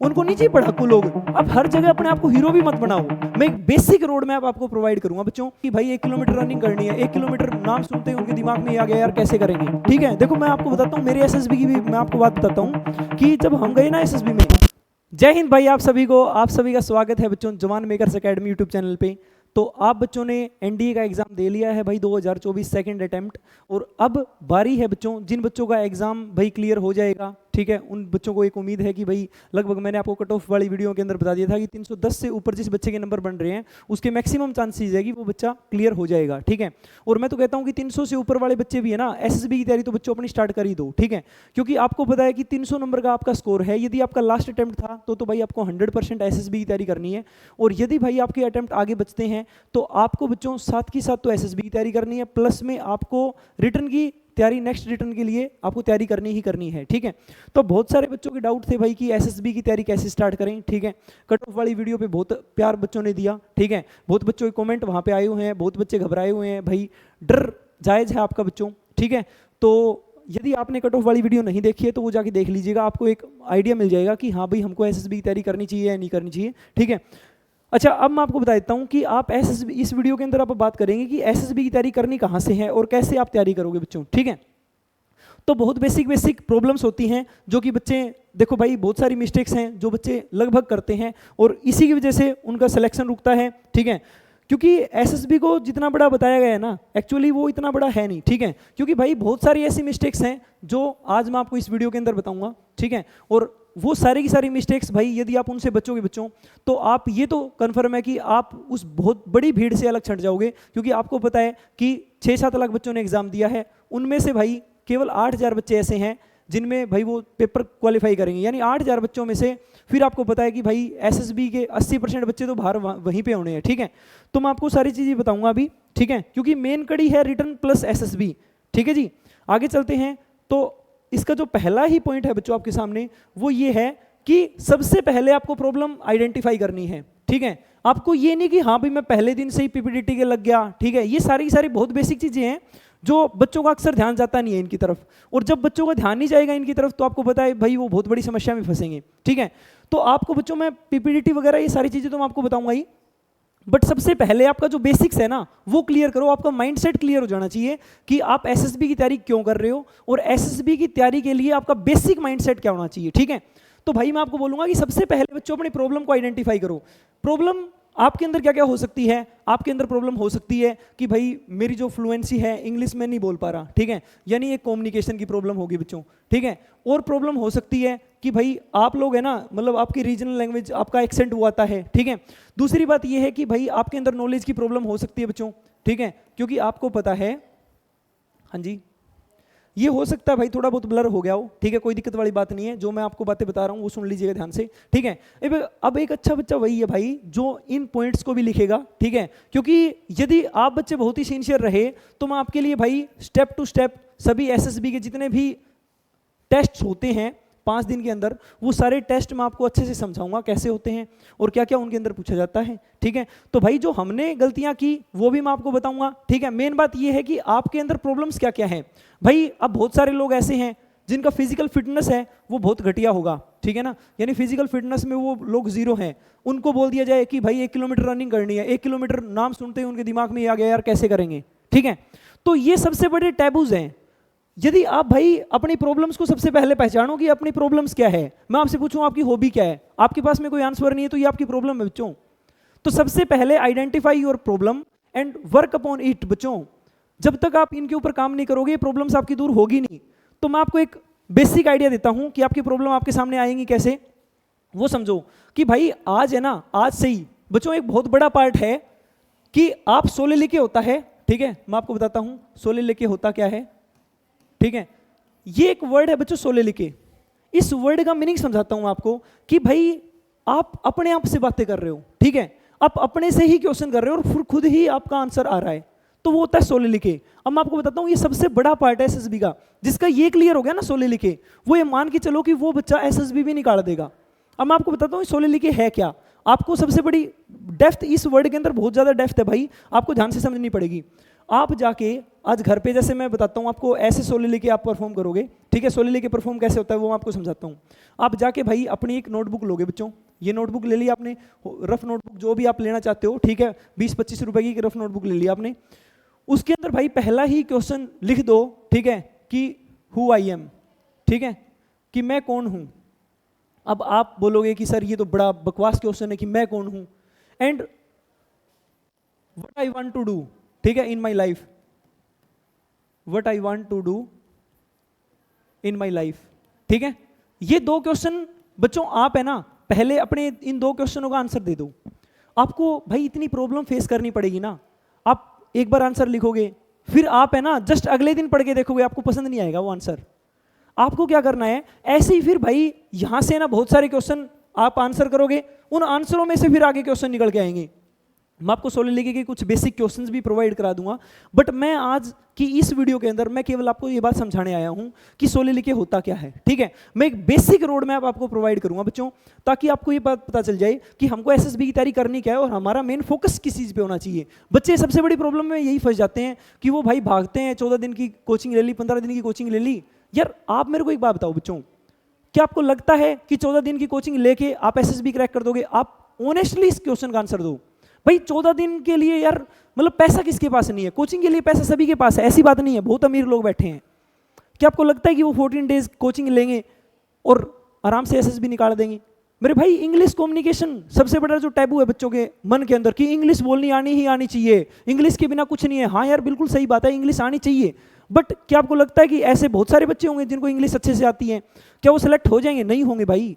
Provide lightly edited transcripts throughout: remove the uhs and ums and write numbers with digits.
उनको नहीं चाहिए पढ़ाकू लोग। अब हर जगह अपने आप को हीरो भी मत बनाओ। मैं एक बेसिक रोड मैप आपको प्रोवाइड करूंगा बच्चों कि भाई 1 किलोमीटर रनिंग करनी है। 1 किलोमीटर नाम सुनते ही उनके दिमाग में ये आ गया यार कैसे करेंगे। ठीक है, देखो मैं आपको बताता हूँ मेरे एसएसबी की भी मैं आपको बात बताता हूँ कि जब हम गए ना एसएसबी में। जय हिंद भाई, आप सभी का स्वागत है बच्चों जवान मेकर्स एकेडमी यूट्यूब चैनल पे। तो आप बच्चों ने एनडीए का एग्जाम दे लिया है भाई 2024 सेकंड अटेम्प्ट, और अब बारी है बच्चों जिन बच्चों का एग्जाम भाई क्लियर हो जाएगा। ठीक है, उन बच्चों को एक उम्मीद है कि भाई लगभग मैंने आपको कट ऑफ वाली वीडियो के अंदर बता दिया था कि 310 से ऊपर जिस बच्चे के नंबर बन रहे हैं उसके मैक्सिमम चांसेस है कि वो बच्चा क्लियर हो जाएगा। ठीक है, और मैं तो कहता हूँ कि 300 से ऊपर वाले बच्चे भी है ना, एसएसबी की तैयारी तो बच्चों अपनी स्टार्ट कर ही दो। ठीक है, क्योंकि आपको पता है कि 300 नंबर का आपका स्कोर है। यदि आपका लास्ट अटेम्प्ट था तो भाई आपको 100% एसएसबी की तैयारी करनी है। और यदि भाई आपके अटेम्प्ट आगे बचते हैं तो आपको बच्चों साथ की साथ तो एसएसबी की तैयारी करनी है, प्लस में आपको रिटर्न की तैयारी, नेक्स्ट रिटर्न के लिए आपको तैयारी करनी ही करनी है। ठीक है, तो बहुत सारे बच्चों के डाउट थे भाई कि एसएसबी की तैयारी कैसे स्टार्ट करें। ठीक है, कट ऑफ वाली वीडियो पे बहुत प्यार बच्चों ने दिया। ठीक है, बहुत बच्चों के कमेंट वहाँ पे आए हुए हैं, बहुत बच्चे घबराए हुए हैं। भाई डर जायज़ है आपका बच्चों। ठीक है, तो यदि आपने कट ऑफ वाली वीडियो नहीं देखी है तो वो जाके देख लीजिएगा, आपको एक आइडिया मिल जाएगा कि हाँ भाई हमको एसएसबी की तैयारी करनी चाहिए या नहीं करनी चाहिए। ठीक है, अच्छा अब मैं आपको बता देता हूँ कि आप एसएसबी, इस वीडियो के अंदर आप बात करेंगे कि एसएसबी की तैयारी करनी कहाँ से है और कैसे आप तैयारी करोगे बच्चों। ठीक है, तो बहुत बेसिक प्रॉब्लम्स होती हैं जो कि बच्चे, देखो भाई बहुत सारी मिस्टेक्स हैं जो बच्चे लगभग करते हैं और इसी की वजह से उनका सिलेक्शन रुकता है। ठीक है, क्योंकि एसएसबी को जितना बड़ा बताया गया है ना, एक्चुअली वो इतना बड़ा है नहीं। ठीक है, क्योंकि भाई बहुत सारी ऐसी मिस्टेक्स हैं जो आज मैं आपको इस वीडियो के अंदर बताऊंगा। ठीक है, और वो सारी की सारी मिस्टेक्स भाई यदि आप उनसे बचोगे बच्चों तो आप ये तो कन्फर्म है कि आप उस बहुत बड़ी भीड़ से अलग छट जाओगे। क्योंकि आपको पता है कि 6-7 लाख बच्चों ने एग्जाम दिया है, उनमें से भाई केवल 8,000 बच्चे ऐसे हैं जिनमें भाई वो पेपर क्वालिफाई करेंगे। यानी 8,000 बच्चों में से फिर आपको पता है कि भाई एसएसबी के 80% बच्चे तो बाहर वहीं पे होने हैं। ठीक है, तो मैं आपको सारी चीज़ें बताऊंगा अभी। ठीक है, क्योंकि मेन कड़ी है रिटर्न प्लस एसएसबी। ठीक है जी, आगे चलते हैं। तो इसका जो पहला ही पॉइंट है बच्चों आपके सामने वो ये है कि सबसे पहले आपको प्रॉब्लम आइडेंटिफाई करनी है। ठीक है, आपको ये नहीं कि हाँ भाई मैं पहले दिन से ही पीपीडीटी के लग गया। ठीक है, ये सारी की सारी बहुत बेसिक चीज़ें हैं जो बच्चों का अक्सर ध्यान जाता नहीं है इनकी तरफ, और जब बच्चों का ध्यान नहीं जाएगा इनकी तरफ तो आपको पता है भाई वो बहुत बड़ी समस्या में फंसेंगे। ठीक है, तो आपको बच्चों में पीपीडीटी वगैरह ये सारी चीज़ें तो मैं आपको बताऊंगा ही, बट सबसे पहले आपका जो बेसिक्स है ना वो क्लियर करो। आपका माइंडसेट क्लियर हो जाना चाहिए कि आप एसएसबी की तैयारी क्यों कर रहे हो और एसएसबी की तैयारी के लिए आपका बेसिक माइंडसेट क्या होना चाहिए। ठीक है, तो भाई मैं आपको बोलूंगा कि सबसे पहले बच्चों अपनी प्रॉब्लम को आइडेंटिफाई करो। प्रॉब्लम आपके अंदर क्या क्या हो सकती है। आपके अंदर प्रॉब्लम हो सकती है कि भाई मेरी जो फ्लुएंसी है इंग्लिश में नहीं बोल पा रहा। ठीक है, यानी एक कम्युनिकेशन की प्रॉब्लम होगी बच्चों। ठीक है, और प्रॉब्लम हो सकती है कि भाई आप लोग है ना, मतलब आपकी रीजनल लैंग्वेज, आपका एक्सेंट वो आता है। ठीक है, दूसरी बात ये है कि भाई आपके अंदर नॉलेज की प्रॉब्लम हो सकती है बच्चों। ठीक है, क्योंकि आपको पता है, हाँ जी, ये हो सकता है भाई थोड़ा बहुत ब्लर हो गया हो। ठीक है, कोई दिक्कत वाली बात नहीं है, जो मैं आपको बातें बता रहा हूँ वो सुन लीजिएगा ध्यान से। ठीक है, अब एक अच्छा बच्चा वही है भाई जो इन पॉइंट्स को भी लिखेगा। ठीक है, क्योंकि यदि आप बच्चे बहुत ही सिंसियर रहे तो मैं आपके लिए भाई स्टेप टू स्टेप सभी एसएसबी के जितने भी टेस्ट होते हैं 5 दिन के अंदर, वो सारे टेस्ट मैं आपको अच्छे से समझाऊंगा कैसे होते हैं और क्या क्या उनके अंदर पूछा जाता है। ठीक है, तो भाई जो हमने गलतियां की वो भी मैं आपको बताऊंगा। ठीक है, मेन बात ये है कि आपके अंदर प्रॉब्लम्स क्या क्या हैं। भाई अब बहुत सारे लोग ऐसे हैं जिनका फिजिकल फिटनेस है वो बहुत घटिया होगा। ठीक है ना, यानी फिजिकल फिटनेस में वो लोग जीरो हैं। उनको बोल दिया जाए कि भाई 1 किलोमीटर रनिंग करनी है, 1 किलोमीटर नाम सुनते ही उनके दिमाग में आ गया यार कैसे करेंगे। ठीक है, तो ये सबसे बड़े टैबूज हैं। यदि आप भाई अपनी प्रॉब्लम्स को सबसे पहले पहचानो कि अपनी प्रॉब्लम्स क्या है, मैं आपसे पूछूं आपकी हॉबी क्या है, आपके पास में कोई आंसर नहीं है तो ये आपकी प्रॉब्लम है बच्चों। तो सबसे पहले identify your problem and work upon it बच्चों। जब तक आप इनके ऊपर काम नहीं करोगे प्रॉब्लम्स आपकी दूर होगी नहीं। तो मैं आपको एक बेसिक आइडिया देता हूं कि आपकी प्रॉब्लम आपके सामने आएंगी कैसे, वो समझो कि भाई आज है ना, आज से ही बच्चों एक बहुत बड़ा पार्ट है कि आप सोले लेके होता है। ठीक है, मैं आपको बताता हूं सोले लेके होता क्या है। ठीक है, ये एक वर्ड है बच्चों सोले लेके। इस वर्ड का मीनिंग समझाता हूं आपको कि भाई आप अपने आप से बातें कर रहे हो। ठीक है, आप अपने से ही क्वेश्चन कर रहे हो और फिर खुद ही आपका आंसर आ रहा है, तो वो होता है सोले लिखे। अब मैं आपको बताता हूँ ये सबसे बड़ा पार्ट है एसएसबी का। जिसका ये क्लियर हो गया ना सोले लिखे, वो ये मान के चलो कि वो बच्चा एसएसबी भी निकाल देगा। अब मैं आपको बताता हूँ सोले लिखे है क्या। आपको सबसे बड़ी डेप्थ इस वर्ड के अंदर बहुत ज्यादा डेप्थ है भाई, आपको ध्यान से समझनी पड़ेगी। आप जाके आज घर पे, जैसे मैं बताता हूँ आपको, ऐसे सोले लेके आप परफॉर्म करोगे, ठीक है। सोले लेके परफॉर्म कैसे होता है वो मैं आपको समझाता हूँ। आप जाके भाई अपनी एक नोटबुक लोगे बच्चों, ये नोटबुक ले ली आपने, रफ नोटबुक जो भी आप लेना चाहते हो, ठीक है, 20-25 रुपए की रफ नोटबुक ले ली आपने। उसके अंदर भाई पहला ही क्वेश्चन लिख दो, ठीक है, कि हु आई एम, ठीक है, कि मैं कौन हूं। अब आप बोलोगे कि सर ये तो बड़ा बकवास क्वेश्चन है कि मैं कौन हूं, and what I want to do, ठीक है, in my life, what I want to do in my life, ठीक है। ये दो क्वेश्चन बच्चों आप है ना पहले अपने इन दो क्वेश्चनों का आंसर दे दो। आपको भाई इतनी प्रॉब्लम फेस करनी पड़ेगी ना, आप एक बार आंसर लिखोगे, फिर आप है ना जस्ट अगले दिन पढ़ के देखोगे, आपको पसंद नहीं आएगा वो आंसर। आपको क्या करना है, ऐसे ही फिर भाई यहां से ना बहुत सारे क्वेश्चन आप आंसर करोगे, उन आंसरों में से फिर आगे क्वेश्चन निकल के आएंगे। मैं आपको सोले लेके के कुछ बेसिक क्वेश्चंस भी प्रोवाइड करा दूंगा, बट मैं आज की इस वीडियो के अंदर मैं केवल आपको ये बात समझाने आया हूं कि सोले लेके होता क्या है, ठीक है। मैं एक बेसिक रोड मैप आपको प्रोवाइड करूंगा बच्चों, ताकि आपको ये बात पता चल जाए कि हमको एसएसबी की तैयारी करनी क्या है और हमारा मेन फोकस किस चीज़ पे होना चाहिए। बच्चे सबसे बड़ी प्रॉब्लम में यही फंस जाते हैं कि वो भाई भागते हैं, 14 दिन की कोचिंग ले ली, 15 दिन की कोचिंग ले ली। यार आप मेरे को एक बात बताओ बच्चों, क्या आपको लगता है कि 14 दिन की कोचिंग लेके आप एसएसबी क्रैक कर दोगे? आप ऑनेस्टली इस क्वेश्चन का आंसर दो भाई। 14 दिन के लिए यार मतलब पैसा किसके पास नहीं है? कोचिंग के लिए पैसा सभी के पास है, ऐसी बात नहीं है, बहुत अमीर लोग बैठे हैं। क्या आपको लगता है कि वो 14 डेज कोचिंग लेंगे और आराम से एसएसबी निकाल देंगे? मेरे भाई इंग्लिश कम्युनिकेशन सबसे बड़ा जो टैबू है बच्चों के मन के अंदर कि इंग्लिश बोलनी आनी ही आनी चाहिए, इंग्लिश के बिना कुछ नहीं है। हाँ यार बिल्कुल सही बात है, इंग्लिश आनी चाहिए, बट क्या आपको लगता है कि ऐसे बहुत सारे बच्चे होंगे जिनको इंग्लिश अच्छे से आती है, क्या वो सिलेक्ट हो जाएंगे? नहीं होंगे भाई।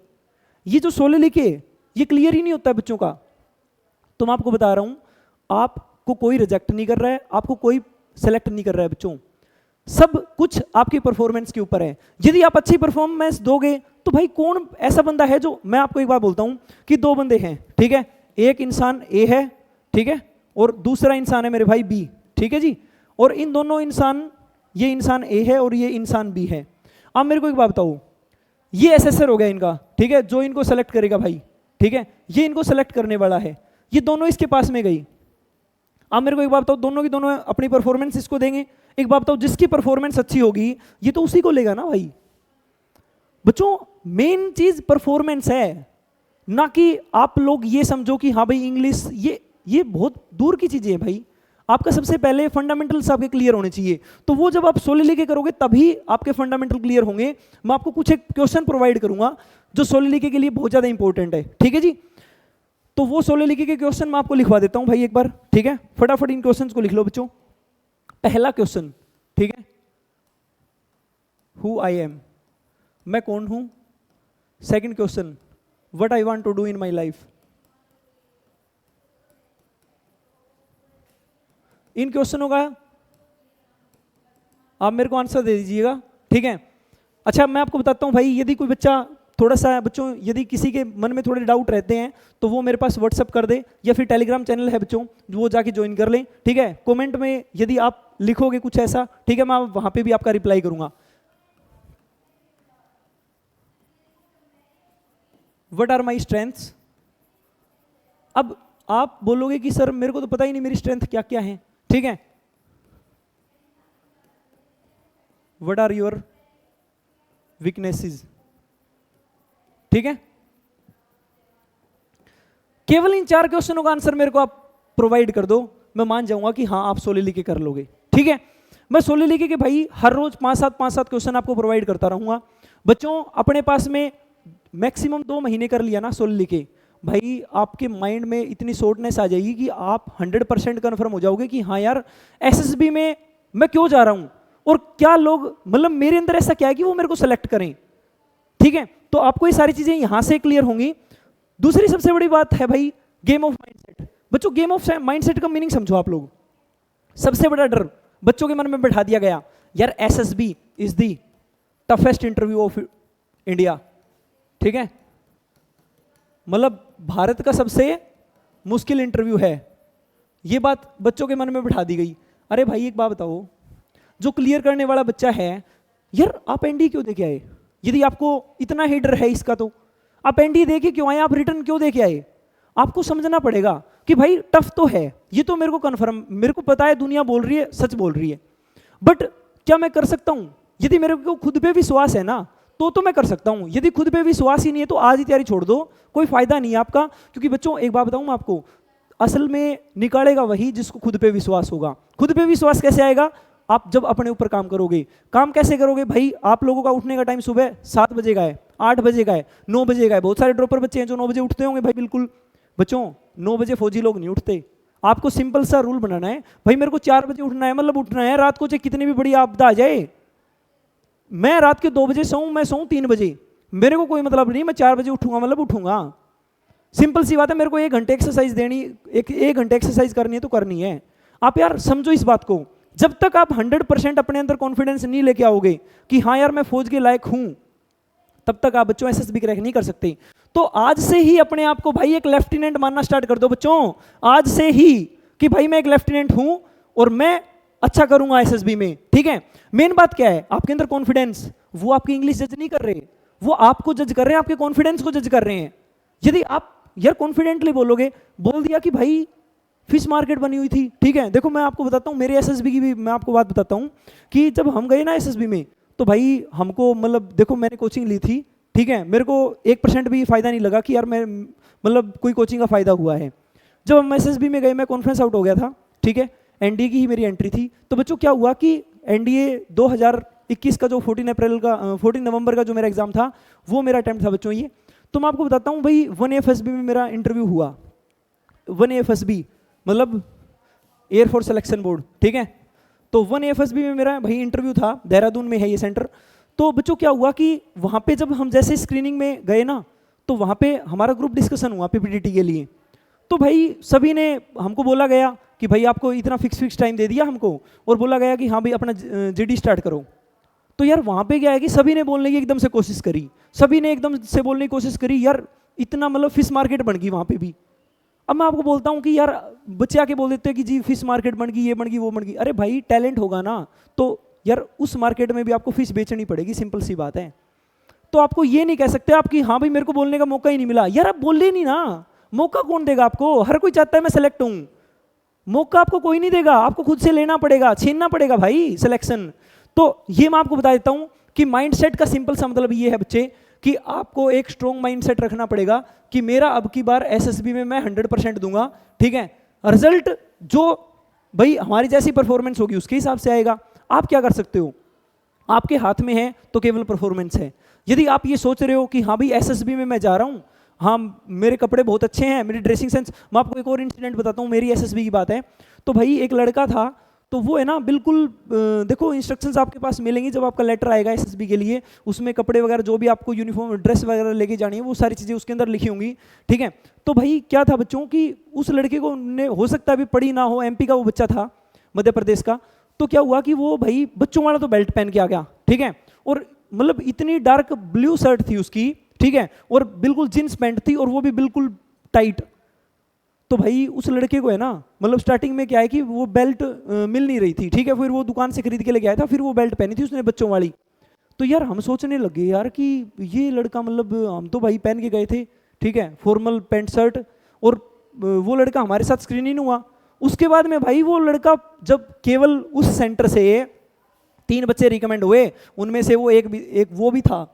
ये जो सोले लिखे ये क्लियर ही नहीं होता है बच्चों का। तो मैं आपको बता रहा हूं, आपको कोई रिजेक्ट नहीं कर रहा है, आपको कोई सेलेक्ट नहीं कर रहा है बच्चों, सब कुछ आपकी परफॉर्मेंस के ऊपर है। यदि आप अच्छी परफॉर्मेंस दोगे तो भाई कौन ऐसा बंदा है जो, मैं आपको एक बात बोलता हूं कि दो बंदे हैं, ठीक है, एक इंसान ए है, ठीक है, और दूसरा इंसान है मेरे भाई बी, ठीक है जी, और इन दोनों इंसान, ये इंसान ए है और ये इंसान बी है। आप मेरे को एक बात बताओ, ये एसेसर हो गया इनका, ठीक है, जो इनको सेलेक्ट करेगा भाई, ठीक है, ये इनको सेलेक्ट करने वाला है, ये दोनों इसके पास में गई। आप मेरे को एक बात बताओ, दोनों की दोनों अपनी परफॉर्मेंस इसको देंगे? एक बात बताओ, जिसकी परफॉर्मेंस अच्छी होगी ये तो उसी को लेगा ना भाई। बच्चों मेन चीज परफॉर्मेंस है, ना कि आप लोग ये समझो कि हाँ भाई इंग्लिश, ये बहुत दूर की चीजें है भाई। आपका सबसे पहले फंडामेंटल्स आपके क्लियर होने चाहिए, तो वो जब आप सोले लेके करोगे तभी आपके फंडामेंटल क्लियर होंगे। मैं आपको कुछ एक क्वेश्चन प्रोवाइड करूंगा जो सोले लेके के लिए बहुत ज्यादा इंपॉर्टेंट है, ठीक है जी। तो वो सोले लिखे के क्वेश्चन मैं आपको लिखवा देता हूं भाई एक बार, ठीक है, फटाफट इन क्वेश्चंस को लिख लो बच्चों। पहला क्वेश्चन, ठीक है, हु आई एम, मैं कौन हूं। Second question, what I want to do in my life. इन क्वेश्चनों का आप मेरे को आंसर दे दीजिएगा, ठीक है। अच्छा मैं आपको बताता हूं भाई, यदि कोई बच्चा थोड़ा सा, बच्चों यदि किसी के मन में थोड़े डाउट रहते हैं तो वो मेरे पास व्हाट्सअप कर दे, या फिर टेलीग्राम चैनल है बच्चों वो जाके ज्वाइन कर लें, ठीक है। कमेंट में यदि आप लिखोगे कुछ ऐसा, ठीक है, मैं वहां पे भी आपका रिप्लाई करूंगा। What are my strengths. अब आप बोलोगे कि सर मेरे को तो पता ही नहीं मेरी स्ट्रेंथ क्या क्या है, ठीक है। व्हाट आर योर वीकनेसेस, ठीक है। केवल इन 4 क्वेश्चनों का आंसर मेरे को आप प्रोवाइड कर दो, मैं मान जाऊंगा कि हाँ आप सोले लिखे कर लोगे, ठीक है। मैं सोले लिखे के भाई हर रोज 5-7 क्वेश्चन आपको प्रोवाइड करता रहूंगा बच्चों। अपने पास में मैक्सिमम 2 महीने कर लिया ना सोले लिखे, भाई आपके माइंड में इतनी शॉर्टनेस आ जाएगी कि आप 100% कन्फर्म हो जाओगे कि हाँ यार एसएसबी में मैं क्यों जा रहा हूं और क्या लोग, मतलब मेरे अंदर ऐसा क्या है कि वो मेरे को सेलेक्ट करें, ठीक है। तो आपको ये सारी चीजें यहां से क्लियर होंगी। दूसरी सबसे बड़ी बात है भाई गेम ऑफ माइंडसेट। बच्चों गेम ऑफ माइंडसेट का मीनिंग समझो आप लोग। सबसे बड़ा डर बच्चों के मन में बैठा दिया गया, यार SSB is the toughest interview of India, ठीक है, मतलब भारत का सबसे मुश्किल इंटरव्यू है। ये बात बच्चों के मन में बैठा दी गई। अरे भाई एक बात बताओ, जो क्लियर करने वाला बच्चा है, यार आप एनडी क्यों देके आए? यदि आपको इतना ही डर है इसका तो आप एनडी देके क्यों आए? आप रिटर्न क्यों देके आए? आपको समझना पड़ेगा कि भाई टफ तो है, ये तो मेरे को कन्फर्म, मेरे को पता है, दुनिया बोल रही है, सच बोल रही है, बट क्या मैं कर सकता हूं? यदि मेरे को खुद पे विश्वास है ना तो मैं कर सकता हूं। यदि खुद पे विश्वास ही नहीं है तो आज ही तैयारी छोड़ दो, कोई फायदा नहीं है आपका। क्योंकि बच्चों एक बात बताऊं मैं आपको, असल में निकालेगा वही जिसको खुद पे विश्वास होगा। खुद पे विश्वास कैसे आएगा? आप जब अपने ऊपर काम करोगे। काम कैसे करोगे भाई? आप लोगों का उठने का टाइम सुबह 7 बजे का है, 8 बजे का है, 9 बजे का है। बहुत सारे ड्रॉपर बच्चे हैं जो 9 बजे उठते होंगे भाई, बिल्कुल। बच्चों 9 बजे फौजी लोग नहीं उठते। आपको सिंपल सा रूल बनाना है, भाई मेरे को 4 बजे उठना है, मतलब उठना है, रात को चाहे कितनी भी बड़ी आपदा आ जाए, मैं रात के 2 बजे सोऊं, मैं सोऊं 3 बजे, मेरे को कोई मतलब नहीं, मैं 4 बजे उठूंगा मतलब उठूंगा। सिंपल सी बात है, मेरे को 1 घंटे एक्सरसाइज देनी, एक घंटे एक्सरसाइज करनी है तो करनी है। आप यार समझो इस बात को, जब तक आप 100% अपने अंदर कॉन्फिडेंस नहीं लेके आओगे कि हाँ यार मैं फौज के लायक हूं, तब तक आप बच्चों एसएसबी क्रैक नहीं कर सकते। तो आज से ही अपने आप को भाई एक लेफ्टिनेंट मानना स्टार्ट कर दो बच्चों, आज से ही, कि भाई मैं एक लेफ्टिनेंट हूं और मैं अच्छा करूंगा एसएसबी में। ठीक है, मेन बात क्या है? आपके अंदर कॉन्फिडेंस। वो आपकी इंग्लिश जज नहीं कर रहे, वो आपको जज कर रहे हैं, आपके कॉन्फिडेंस को जज कर रहे हैं। यदि आप यार कॉन्फिडेंटली बोलोगे, बोल दिया कि भाई फिश मार्केट बनी हुई थी, ठीक है, देखो मैं आपको बताता हूँ, मेरे एसएसबी की भी मैं आपको बात बताता हूँ कि जब हम गए ना एसएसबी में, तो भाई हमको मतलब देखो मैंने कोचिंग ली थी, ठीक है, मेरे को 1% भी फायदा नहीं लगा कि यार मैं मतलब कोई कोचिंग का फायदा हुआ है। जब हम एसएसबी में गए, मैं कॉन्फ्रेंस आउट हो गया था, ठीक है, एनडीए की ही मेरी एंट्री थी। तो बच्चों क्या हुआ कि एनडीए 2021 का जो 14 नवंबर का जो मेरा एग्जाम था, वो मेरा अटेम्प्ट था बच्चों ये। तो मैं आपको बताता हूँ भाई, 1AFSB में मेरा इंटरव्यू हुआ। 1AFSB मतलब एयरफोर्स सिलेक्शन बोर्ड, ठीक है। तो 1AFSB में मेरा भाई इंटरव्यू था, देहरादून में है ये सेंटर। तो बच्चों क्या हुआ कि वहाँ पे जब हम जैसे स्क्रीनिंग में गए ना, तो वहाँ पे हमारा ग्रुप डिस्कशन हुआ पीपीटीटी के लिए। तो भाई सभी ने हमको बोला गया कि भाई आपको इतना फिक्स टाइम दे दिया हमको, और बोला गया कि हाँ भाई अपना जीडी स्टार्ट करो। तो यार वहाँ पे क्या है कि सभी ने बोलने की एकदम से कोशिश करी, सभी ने एकदम से बोलने की कोशिश करी, यार इतना मतलब फिश मार्केट बन गई वहाँ पे भी। अब मैं आपको बोलता हूँ कि यार बच्चे आके बोल देते हैं कि जी फिश मार्केट बन गई, ये बन गई, वो बन गई। अरे भाई टैलेंट होगा ना तो यार उस मार्केट में भी आपको फिश बेचनी पड़ेगी, सिंपल सी बात है। तो आपको ये नहीं कह सकते आप कि हाँ भाई मेरे को बोलने का मौका ही नहीं मिला। यार आप बोले नहीं ना, मौका कौन देगा आपको? हर कोई चाहता है मैं सेलेक्ट हूँ, मौका आपको कोई नहीं देगा, आपको खुद से लेना पड़ेगा, छीनना पड़ेगा भाई सिलेक्शन। तो ये मैं आपको बता देता हूँ कि माइंडसेट का सिंपल सा मतलब ये है बच्चे कि आपको एक स्ट्रॉन्ग माइंडसेट रखना पड़ेगा कि मेरा अब की बार एसएसबी में मैं 100% दूंगा, ठीक है। रिजल्ट जो भाई हमारी जैसी परफॉर्मेंस होगी उसके हिसाब से आएगा। आप क्या कर सकते हो? आपके हाथ में है तो केवल परफॉर्मेंस है। यदि आप ये सोच रहे हो कि हाँ भाई एसएसबी में मैं जा रहा हूँ, हाँ मेरे कपड़े बहुत अच्छे हैं, मेरी ड्रेसिंग सेंस, मैं आपको एक और इंसिडेंट बताता हूँ, मेरी एसएसबी की बात है। तो भाई एक लड़का था, तो वो है ना बिल्कुल देखो इंस्ट्रक्शंस आपके पास मिलेंगी जब आपका लेटर आएगा एसएसबी के लिए, उसमें कपड़े वगैरह जो भी आपको यूनिफॉर्म ड्रेस वगैरह लेके जानी है वो सारी चीज़ें उसके अंदर लिखी होंगी, ठीक है। तो भाई क्या था बच्चों कि उस लड़के को ने हो सकता है अभी पढ़ी ना हो, एमपी का वो बच्चा था, मध्य प्रदेश का। तो क्या हुआ कि वो भाई बच्चों वाला तो बेल्ट पहन के आ गया, ठीक है, और मतलब इतनी डार्क ब्लू शर्ट थी उसकी, ठीक है, और बिल्कुल जींस पैंट थी और वो भी बिल्कुल टाइट। तो भाई उस लड़के को है ना मतलब स्टार्टिंग में क्या है कि वो बेल्ट मिल नहीं रही थी, ठीक है, फिर वो दुकान से खरीद के लेके आया था, फिर वो बेल्ट पहनी थी उसने बच्चों वाली। तो यार हम सोचने लगे यार कि ये लड़का मतलब हम तो भाई पहन के गए थे, ठीक है, फॉर्मल पैंट शर्ट, और वो लड़का हमारे साथ स्क्रीनिंग हुआ। उसके बाद में भाई वो लड़का जब केवल उस सेंटर से 3 बच्चे रिकमेंड हुए, उनमें से वो एक वो भी था।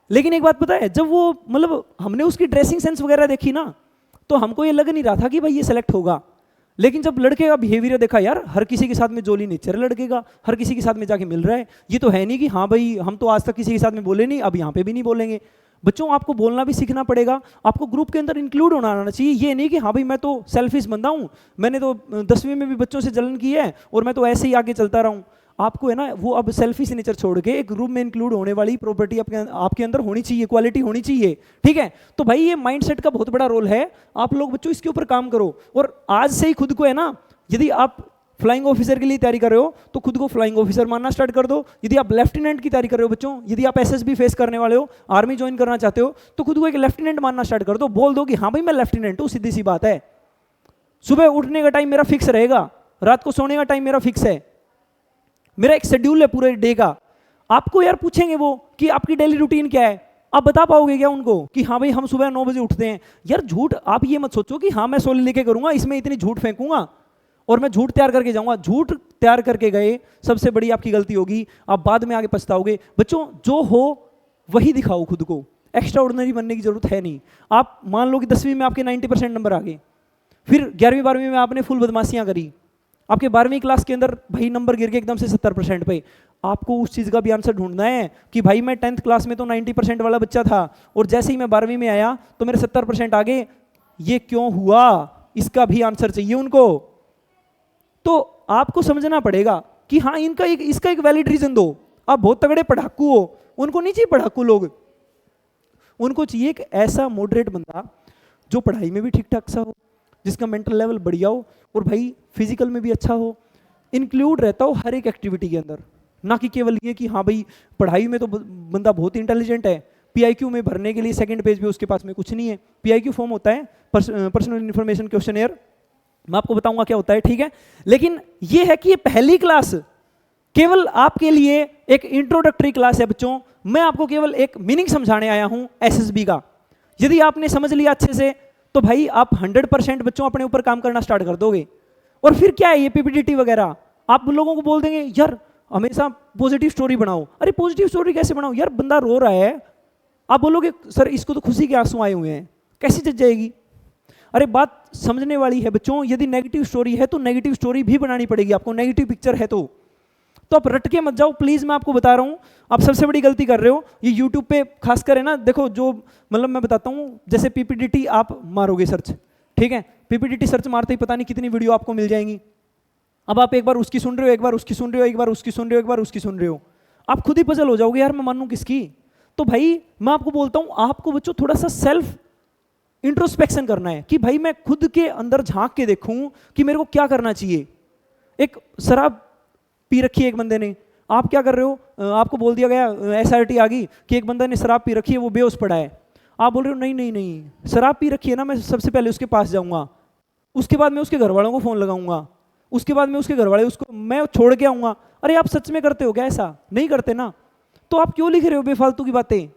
लेकिन एक बात पता है, जब वो मतलब हमने उसकी ड्रेसिंग सेंस वगैरह देखी ना, तो हमको ये लग नहीं रहा था कि भाई ये सेलेक्ट होगा। लेकिन जब लड़के का बिहेवियर देखा, यार हर किसी के साथ में जोली नेचर लड़के का, हर किसी के साथ में जाके मिल रहा है, ये तो है नहीं कि हाँ भाई हम तो आज तक किसी के साथ में बोले नहीं, अब यहाँ पे भी नहीं बोलेंगे। बच्चों आपको बोलना भी सीखना पड़ेगा, आपको ग्रुप के अंदर इंक्लूड होना आना चाहिए। ये नहीं कि हाँ भाई मैं तो सेल्फिश बंदा हूँ, मैंने तो 10वीं में भी बच्चों से जलन की है और मैं तो ऐसे ही आगे चलता रहूँ। आपको है ना वो अब सेल्फिश नेचर छोड़ के एक ग्रुप में इंक्लूड होने वाली प्रॉपर्टी आपके अंदर होनी चाहिए, क्वालिटी होनी चाहिए, ठीक है। तो भाई ये माइंडसेट का बहुत बड़ा रोल है, आप लोग बच्चों इसके ऊपर काम करो। और आज से ही खुद को है ना, यदि आप फ्लाइंग ऑफिसर के लिए तैयारी कर रहे हो तो खुद को फ्लाइंग ऑफिसर मानना स्टार्ट कर दो। यदि आप लेफ्टिनेंट की तैयारी कर रहे हो बच्चों, यदि आप एसएसबी फेस करने वाले हो, आर्मी ज्वाइन करना चाहते हो, तो खुद को एक लेफ्टिनेंट मानना स्टार्ट कर दो। बोल दो कि हाँ भाई मैं लेफ्टिनेंट हूँ, सीधी सी बात है। सुबह उठने का टाइम मेरा फिक्स रहेगा, रात को सोने का टाइम मेरा फिक्स है, मेरा एक शेड्यूल है पूरे डे का। आपको यार पूछेंगे वो कि आपकी डेली रूटीन क्या है, आप बता पाओगे क्या उनको कि हाँ भाई हम सुबह 9 बजे उठते हैं? यार झूठ आप ये मत सोचो कि हाँ मैं सोली लेके करूंगा, इसमें इतनी झूठ फेंकूंगा और मैं झूठ तैयार करके जाऊंगा। झूठ तैयार करके गए, सबसे बड़ी आपकी गलती होगी, आप बाद में आगे पछताओगे। बच्चों जो हो वही दिखाओ खुद को, एक्स्ट्रा ऑर्डिनरी बनने की जरूरत है नहीं। आप मान लो कि 10वीं में आपके 90% नंबर आ गए, फिर 11वीं 12वीं में आपने फुल बदमाशियां करी, आपके 12वीं क्लास के अंदर भाई नंबर गिर के एकदम से 70% पे, आपको उस चीज़ का भी आंसर ढूंढना है कि भाई मैं 10th क्लास में तो 90% वाला बच्चा था और जैसे ही मैं 12वीं में आया तो मेरे 70% आ गए, ये क्यों हुआ? इसका भी आंसर चाहिए उनको। तो आपको समझना पड़ेगा कि हाँ इसका एक वैलिड रीजन दो। आप बहुत तगड़े पढ़ाकू हो, उनको नहीं चाहिए पढ़ाकू लोग, उनको चाहिए एक ऐसा मॉडरेट बंदा जो पढ़ाई में भी ठीक ठाक सा हो, जिसका मेंटल लेवल बढ़िया हो और भाई फिजिकल में भी अच्छा हो, इंक्लूड रहता हो हर एक एक्टिविटी के अंदर। ना कि केवल ये कि हाँ भाई पढ़ाई में तो बंदा बहुत इंटेलिजेंट है, पीआईक्यू में भरने के लिए सेकंड पेज पे उसके पास में कुछ नहीं है। पीआईक्यू फॉर्म होता है पर्सनल इन्फॉर्मेशन क्वेश्चनेयर, मैं आपको बताऊंगा क्या होता है, ठीक है। लेकिन ये है कि ये पहली क्लास केवल आपके लिए एक इंट्रोडक्टरी क्लास है बच्चों। मैं आपको केवल एक मीनिंग समझाने आया हूं एसएसबी का। यदि आपने समझ लिया अच्छे से तो भाई आप 100% बच्चों अपने ऊपर काम करना स्टार्ट कर दोगे। और फिर क्या है ये पीपीटीटी वगैरह, आप लोगों को बोल देंगे यार हमेशा पॉजिटिव स्टोरी बनाओ। अरे पॉजिटिव स्टोरी कैसे बनाओ यार, बंदा रो रहा है, आप बोलोगे सर इसको तो खुशी के आंसू आए हुए हैं, कैसे जज जाएगी? अरे बात समझने वाली है बच्चों। यदि नेगेटिव स्टोरी है तो नेगेटिव स्टोरी भी बनानी पड़ेगी आपको, नेगेटिव पिक्चर है तो आप रट के मत जाओ प्लीज। मैं आपको बता रहा हूं आप सबसे बड़ी गलती कर रहे हो ये यूट्यूब पे खासकर है ना। देखो जो मतलब मैं बताता हूं, जैसे पीपीटीटी आप मारोगे सर्च, ठीक है, पीपीटीटी सर्च मारते ही पता नहीं कितनी वीडियो आपको मिल जाएंगी। अब आप एक बार उसकी सुन रहे हो, एक बार उसकी सुन रहे हो, एक बार उसकी सुन रहे हो, एक बार उसकी सुन रहे हो, आप खुद ही पजल हो जाओगे यार मैं मानूं किसकी। तो भाई मैं आपको बोलता हूं आपको बच्चों थोड़ा सा सेल्फ इंट्रोस्पेक्शन करना है कि भाई मैं खुद के अंदर झांक के देखूं कि मेरे को क्या करना चाहिए। एक शराब पी रखी है एक बंदे ने, आप क्या कर रहे हो, आपको बोल दिया गया एसआरटी आ गई कि एक बंदे ने शराब पी रखी है, वो बेहोश पड़ा है। आप बोल रहे हो नहीं नहीं नहीं शराब पी रखी है ना, मैं सबसे पहले उसके पास जाऊंगा, उसके बाद मैं उसके घर वालों को फोन लगाऊंगा, उसके बाद में उसके घर वाले उसको मैं छोड़ के आऊंगा। अरे आप सच में करते हो क्या? ऐसा नहीं करते ना, तो आप क्यों लिख रहे हो बेफालतू की बातें?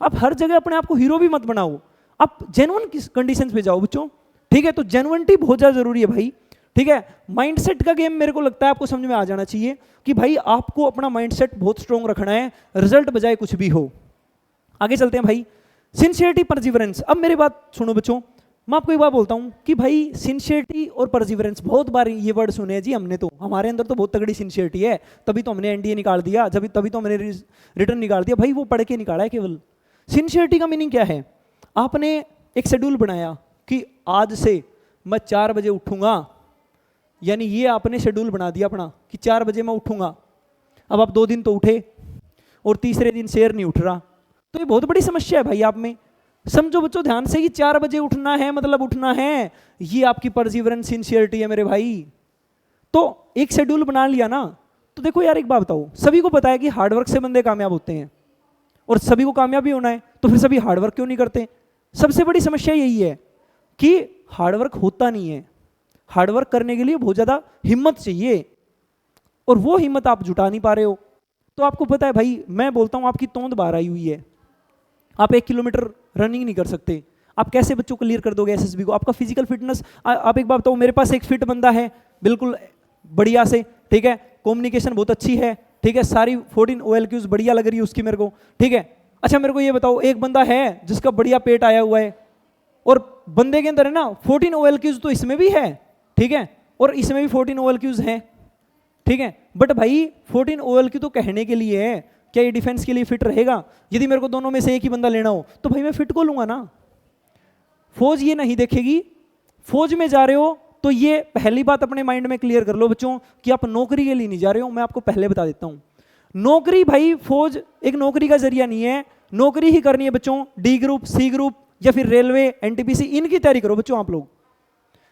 आप हर जगह अपने आप को हीरो भी मत बनाओ, आप जेन्युइन कंडीशंस पे जाओ बच्चों, ठीक है। तो जेन्युइनिटी बहुत ज़्यादा जरूरी है भाई, ठीक है। माइंडसेट का गेम मेरे को लगता है आपको समझ में आ जाना चाहिए कि भाई आपको अपना माइंडसेट बहुत स्ट्रॉन्ग रखना है, रिजल्ट बजाय कुछ भी हो। आगे चलते हैं भाई, सिंसियरिटी परसिवरेंस। अब मेरी बात सुनो बच्चों, मैं आपको एक बात बोलता हूं कि भाई सिंसियरिटी और परसिवरेंस बहुत बार ये वर्ड सुने हैं जी हमने, तो हमारे अंदर तो बहुत तगड़ी सिंसियरिटी है, तभी तो हमने एनडीए निकाल दिया, तभी तो हमने रिटर्न निकाल दिया। भाई वो पढ़ के निकाला है केवल। सिंसियरिटी का मीनिंग क्या है? आपने एक शेड्यूल बनाया कि आज से मैं 4 बजे उठूंगा, यानी ये आपने शेड्यूल बना दिया अपना कि 4 बजे मैं उठूंगा। अब आप 2 दिन तो उठे और तीसरे दिन शेर नहीं उठ रहा, तो ये बहुत बड़ी समस्या है भाई आप में। समझो बच्चों ध्यान से कि 4 बजे उठना है मतलब उठना है, ये आपकी परसिवरेंस सिंसियरिटी है मेरे भाई। तो एक शेड्यूल बना लिया ना, तो देखो यार एक बात बताओ, सभी को पता है कि हार्डवर्क से बंदे कामयाब होते हैं और सभी को कामयाबी होना है, तो फिर सभी हार्डवर्क क्यों नहीं करते? सबसे बड़ी समस्या यही है कि हार्डवर्क होता नहीं है। हार्डवर्क करने के लिए बहुत ज़्यादा हिम्मत चाहिए और वो हिम्मत आप जुटा नहीं पा रहे हो। तो आपको पता है भाई, मैं बोलता हूँ आपकी तोंद बाहर आई हुई है, आप 1 किलोमीटर रनिंग नहीं कर सकते, आप कैसे बच्चों क्लियर कर दोगे एसएसबी को? आपका फिजिकल फिटनेस, आप एक बात बताओ, मेरे पास एक फिट बंदा है बिल्कुल बढ़िया से, ठीक है, कम्युनिकेशन बहुत अच्छी है, ठीक है, सारी 14 OLQs बढ़िया लग रही है उसकी मेरे को, ठीक है। अच्छा मेरे को ये बताओ, एक बंदा है जिसका बढ़िया पेट आया हुआ है और बंदे के अंदर है ना 14 OLQs तो इसमें भी है, ठीक है, और इसमें भी 14 OLQs हैं, ठीक है, बट भाई 14 OLQ तो कहने के लिए है, क्या ये डिफेंस के लिए फिट रहेगा? यदि मेरे को दोनों में से एक ही बंदा लेना हो तो भाई मैं फिट को लूंगा ना। फौज ये नहीं देखेगी, फौज में जा रहे हो तो ये पहली बात अपने माइंड में क्लियर कर लो बच्चों कि आप नौकरी के लिए नहीं जा रहे हो। मैं आपको पहले बता देता हूं, नौकरी भाई फौज एक नौकरी का जरिया नहीं है, नौकरी ही करनी है बच्चों। डी ग्रुप, सी ग्रुप या फिर रेलवे, एनटीपीसी, इनकी तैयारी करो बच्चों आप लोग।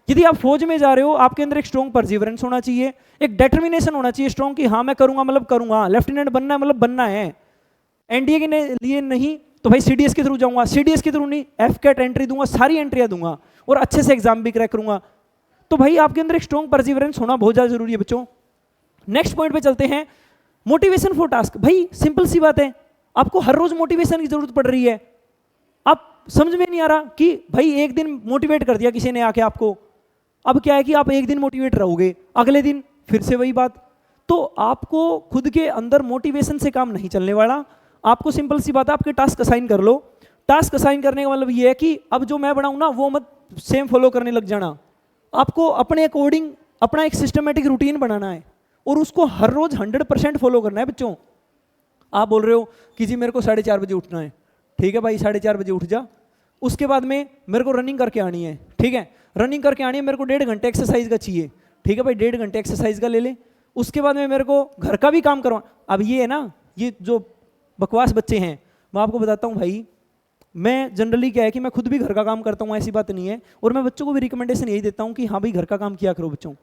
यदि आप फौज में जा रहे हो, आपके अंदर एक स्ट्रॉन्ग परसिवरेंस होना चाहिए, एक डिटर्मिनेशन होना चाहिए स्ट्रॉन्ग कि हाँ मैं करूंगा मतलब करूंगा, लेफ्टिनेंट बनना है मतलब बनना है। एनडीए के लिए नहीं तो भाई सीडीएस के थ्रू जाऊंगा, सीडीएस के थ्रू नहीं एफकेट एंट्री दूंगा, सारी एंट्रियां दूंगा और अच्छे से एग्जाम भी क्रैक करूंगा। तो भाई आपके अंदर एक स्ट्रॉन्ग परसिवरेंस होना बहुत ज्यादा जरूरी है बच्चों। नेक्स्ट पॉइंट पे चलते हैं, मोटिवेशन फॉर टास्क। भाई सिंपल सी बात है, आपको हर रोज मोटिवेशन की जरूरत पड़ रही है। आप समझ में नहीं आ रहा कि भाई एक दिन मोटिवेट कर दिया किसी ने आके आपको, अब क्या है कि आप एक दिन मोटिवेट रहोगे, अगले दिन फिर से वही बात। तो आपको खुद के अंदर मोटिवेशन से काम नहीं चलने वाला। आपको सिंपल सी बात है, आपके टास्क असाइन कर लो। टास्क असाइन करने का मतलब ये है कि अब जो मैं बनाऊं ना वो मत सेम फॉलो करने लग जाना। आपको अपने अकॉर्डिंग अपना एक सिस्टमेटिक रूटीन बनाना है और उसको हर रोज 100% फॉलो करना है बच्चों। आप बोल रहे हो कि जी मेरे को 4:30 बजे उठना है, ठीक है भाई 4:30 बजे उठ जा। उसके बाद में मेरे को रनिंग करके आनी है, ठीक है, रनिंग करके आनी है, मेरे को 1.5 घंटे एक्सरसाइज का चाहिए, ठीक है भाई 1.5 घंटे एक्सरसाइज का ले ले। उसके बाद में मेरे को घर का भी काम करवा। अब ये है ना, ये जो बकवास बच्चे हैं, मैं आपको बताता हूँ भाई, मैं जनरली क्या है कि मैं खुद भी घर का काम करता हूँ, ऐसी बात नहीं है, और मैं बच्चों को भी रिकमेंडेशन यही देता हूँ कि हाँ भाई घर का काम किया करो बच्चों।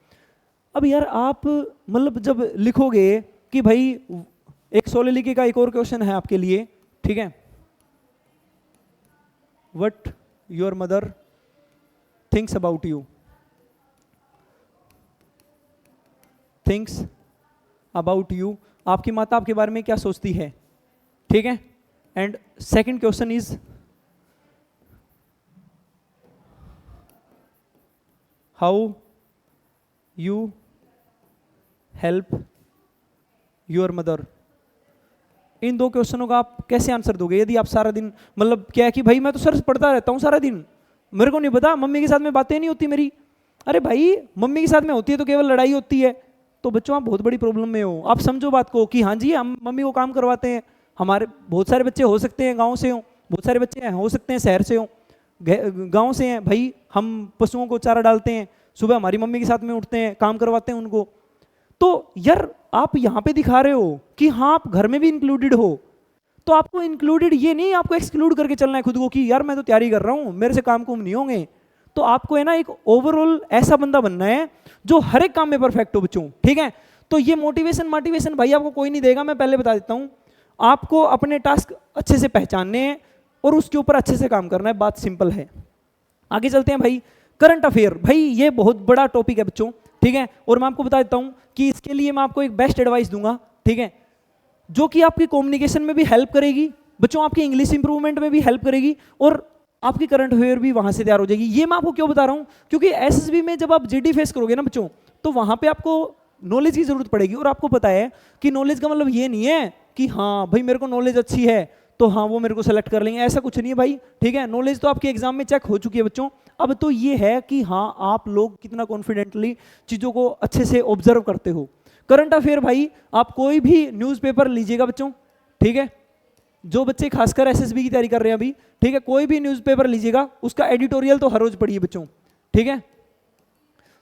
अब यार आप मतलब जब लिखोगे कि भाई एक सोलिलिकी का एक और क्वेश्चन है आपके लिए, ठीक है, what your mother thinks about you, thinks about you, आपकी माता आपके बारे में क्या सोचती है, ठीक है। And second question is how you help your mother. इन दो क्वेश्चनों का आप कैसे आंसर दोगे यदि आप सारा दिन मतलब क्या है कि भाई मैं तो सर पढ़ता रहता हूँ सारा दिन, मेरे को नहीं पता, मम्मी के साथ में बातें नहीं होती मेरी। अरे भाई मम्मी के साथ में होती है तो केवल लड़ाई होती है। तो बच्चों आप बहुत बड़ी प्रॉब्लम में हो। आप समझो बात को कि हाँ जी हम मम्मी को काम करवाते हैं। हमारे बहुत सारे बच्चे हो सकते हैं गाँव से हों, बहुत सारे बच्चे हो सकते हैं शहर से हों, गाँव से हैं भाई, हम पशुओं को चारा डालते हैं, सुबह हमारी मम्मी के साथ में उठते हैं, काम करवाते हैं उनको। तो यार आप यहाँ पे दिखा रहे हो कि हाँ आप घर में भी इंक्लूडेड हो, तो आपको इंक्लूडेड ये नहीं, आपको एक्सक्लूड करके चलना है खुद को कि यार मैं तो तैयारी कर रहा हूँ, मेरे से काम कुम नहीं होंगे। तो आपको है ना एक ओवरऑल ऐसा बंदा बनना है जो हर एक काम में परफेक्ट हो बच्चों, ठीक है। तो ये मोटिवेशन भाई आपको कोई नहीं देगा, मैं पहले बता देता हूँ। आपको अपने टास्क अच्छे से पहचानने हैं और उसके ऊपर अच्छे से काम करना है, बात सिंपल है। आगे चलते हैं भाई। करंट अफेयर, भाई ये बहुत बड़ा टॉपिक है बच्चों, ठीक है, और मैं आपको बता देता हूँ कि इसके लिए मैं आपको एक बेस्ट एडवाइस दूंगा, ठीक है, जो कि आपकी कम्युनिकेशन में भी हेल्प करेगी बच्चों, आपकी इंग्लिश इंप्रूवमेंट में भी हेल्प करेगी और आपकी करंट अफेयर भी वहां से तैयार हो जाएगी। ये मैं आपको क्यों बता रहा हूँ, क्योंकि एसएसबी में जब आप जीडी फेस करोगे ना बच्चों, तो वहां पे आपको नॉलेज की जरूरत पड़ेगी। और आपको पता है कि नॉलेज का मतलब ये नहीं है कि हाँ भाई मेरे को नॉलेज अच्छी है तो हाँ वो मेरे को सेलेक्ट कर लेंगे, ऐसा कुछ नहीं है भाई, ठीक है। नॉलेज तो आपके एग्जाम में चेक हो चुकी है बच्चों। अब तो ये है कि हाँ आप लोग कितना कॉन्फिडेंटली चीज़ों को अच्छे से ऑब्जर्व करते हो। करंट अफेयर भाई आप कोई भी न्यूज़पेपर लीजिएगा बच्चों, ठीक है, जो बच्चे खासकर एसएसबी की तैयारी कर रहे हैं अभी, ठीक है, कोई भी न्यूज़पेपर लीजिएगा उसका एडिटोरियल तो हर रोज पढ़िए बच्चों, ठीक है।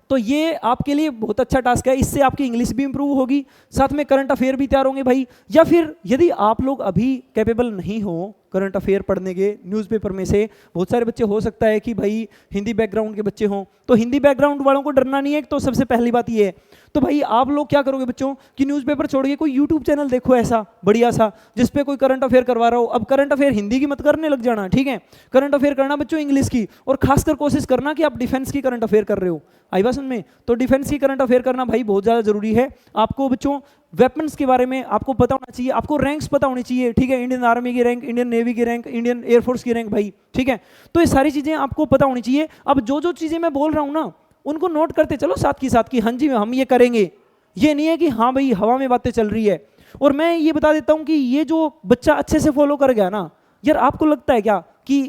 तो ये आपके लिए बहुत अच्छा टास्क है, इससे आपकी इंग्लिश भी इंप्रूव होगी, साथ में करंट अफेयर भी तैयार होंगे भाई। या फिर यदि आप लोग अभी कैपेबल नहीं हो करंट अफेयर पढ़ने के न्यूज़पेपर में से, बहुत सारे बच्चे हो सकता है कि भाई हिंदी बैकग्राउंड के बच्चे हों, तो हिंदी बैकग्राउंड वालों को डरना नहीं है। तो सबसे पहली बात ये है, तो भाई आप लोग क्या करोगे बच्चों कि न्यूज़पेपर छोड़ के कोई यूट्यूब चैनल देखो ऐसा बढ़िया सा जिसपे कोई करंट अफेयर करवा रहा हो। अब करंट अफेयर हिंदी की मत करने लग जाना, ठीक है, करंट अफेयर करना बच्चों इंग्लिश की, और खासकर कोशिश करना कि आप डिफेंस की करंट अफेयर कर रहे हो। आई बात समझ में? तो डिफेंस की करंट अफेयर करना भाई बहुत ज़्यादा जरूरी है। आपको बच्चों वेपन्स के बारे में आपको पता होना चाहिए, आपको रैंक्स पता होनी चाहिए, ठीक है, इंडियन आर्मी की रैंक, इंडियन नेवी की रैंक, इंडियन एयरफोर्स की रैंक भाई, ठीक है। तो ये सारी चीज़ें आपको पता होनी चाहिए। अब जो जो चीज़ें मैं बोल रहा हूँ ना उनको नोट करते चलो साथ की साथ कि हाँ जी हम ये करेंगे, ये नहीं है कि हाँ भाई हवा में बातें चल रही है। और मैं ये बता देता हूँ कि ये जो बच्चा अच्छे से फॉलो कर गया ना, यार आपको लगता है क्या कि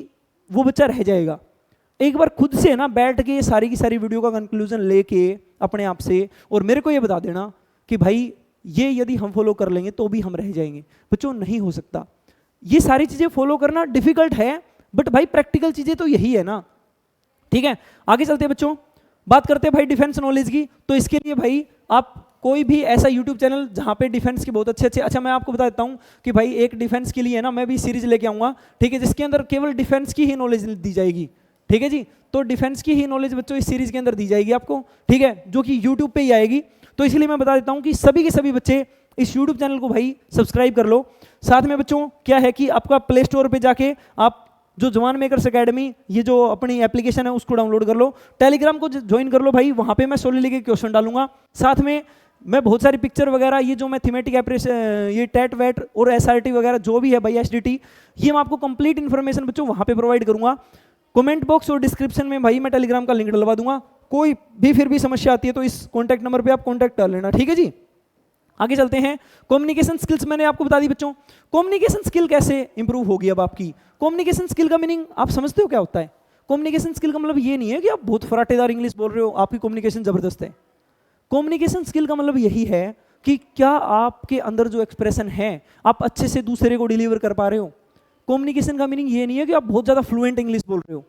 वो बच्चा रह जाएगा? एक बार खुद से ना बैठ के सारी की सारी वीडियो का कंक्लूजन लेके अपने आप से और मेरे को ये बता देना कि भाई ये यदि हम फॉलो कर लेंगे तो भी हम रह जाएंगे। बच्चों नहीं हो सकता, ये सारी चीजें फॉलो करना डिफिकल्ट है, बट भाई प्रैक्टिकल चीजें तो यही है ना, ठीक है। आगे चलते हैं बच्चों, बात करते हैं भाई डिफेंस नॉलेज की। तो इसके लिए भाई आप कोई भी ऐसा यूट्यूब चैनल जहाँ पे डिफेंस के बहुत अच्छे अच्छा मैं आपको बता देता हूँ कि भाई एक डिफेंस के लिए ना मैं भी सीरीज लेके आऊँगा, ठीक है, जिसके अंदर केवल डिफेंस की ही नॉलेज दी जाएगी, ठीक है जी। तो डिफेंस की ही नॉलेज बच्चों इस सीरीज के अंदर दी जाएगी आपको, ठीक है, जो कि यूट्यूब पे ही आएगी। तो इसलिए मैं बता देता हूँ कि सभी के सभी बच्चे इस यूट्यूब चैनल को भाई सब्सक्राइब कर लो। साथ में बच्चों क्या है कि आपका प्ले स्टोर पे जाके आप जो जवान मेकर्स एकेडमी ये जो अपनी एप्लीकेशन है उसको डाउनलोड कर लो, टेलीग्राम को ज्वाइन कर लो भाई, वहाँ पे मैं सोलिलिकी के क्वेश्चन डालूंगा। साथ में मैं बहुत सारी पिक्चर वगैरह, ये जो मैं थीमेटिक ये टेट वेट और एसआरटी वगैरह जो भी है भाई, एसडीटी, ये मैं आपको कंप्लीट इन्फॉर्मेशन बच्चों वहाँ पे प्रोवाइड करूँगा। कमेंट बॉक्स और डिस्क्रिप्शन में भाई मैं टेलीग्राम का लिंक डलवा दूंगा। कोई भी फिर भी समस्या आती है तो इस कॉन्टैक्ट नंबर पर आप कॉन्टैक्ट कर लेना, ठीक है जी। आगे चलते हैं। कम्युनिकेशन स्किल्स मैंने आपको बता दी बच्चों। कम्युनिकेशन स्किल कैसे इंप्रूव होगी अब आपकी? कम्युनिकेशन स्किल का मीनिंग आप समझते हो क्या होता है? कम्युनिकेशन स्किल का मतलब ये नहीं है कि आप बहुत फराटेदार इंग्लिश बोल रहे हो, आपकी कम्युनिकेशन जबरदस्त है। कम्युनिकेशन स्किल का मतलब यही है कि क्या आपके अंदर जो एक्सप्रेशन है आप अच्छे से दूसरे को डिलीवर कर पा रहे हो। कम्युनिकेशन का मीनिंग ये नहीं है कि आप बहुत ज़्यादा फ्लुएंट इंग्लिश बोल रहे हो।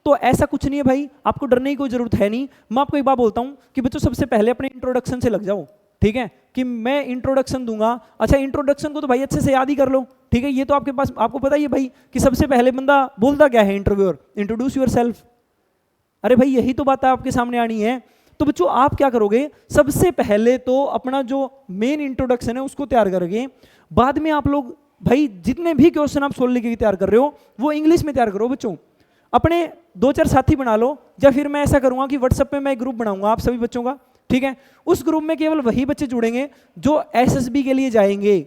तो ऐसा कुछ नहीं है भाई, आपको डरने की कोई ज़रूरत है नहीं। मैं आपको एक बात बोलता हूँ कि बच्चों सबसे पहले अपने इंट्रोडक्शन से लग जाओ, ठीक है, कि मैं इंट्रोडक्शन दूंगा। अच्छा, इंट्रोडक्शन को तो भाई अच्छे से याद ही कर लो, ठीक है। ये तो आपके पास, आपको पता ही है भाई कि सबसे पहले बंदा बोलता क्या है इंटरव्यूअर, इंट्रोड्यूस योरसेल्फ। अरे भाई यही तो बात आपके सामने आनी है। तो बच्चों आप क्या करोगे, सबसे पहले तो अपना जो मेन इंट्रोडक्शन है उसको तैयार करोगे। बाद में आप लोग भाई जितने भी क्वेश्चन आप सोल्व के तैयार कर रहे हो वो इंग्लिश में तैयार करो बच्चों। अपने 2-4 साथी बना लो, या फिर मैं ऐसा करूंगा कि व्हाट्सएप पे मैं एक ग्रुप बनाऊंगा आप सभी बच्चों का, ठीक है। उस ग्रुप में केवल वही बच्चे जुड़ेंगे जो एसएसबी के लिए जाएंगे,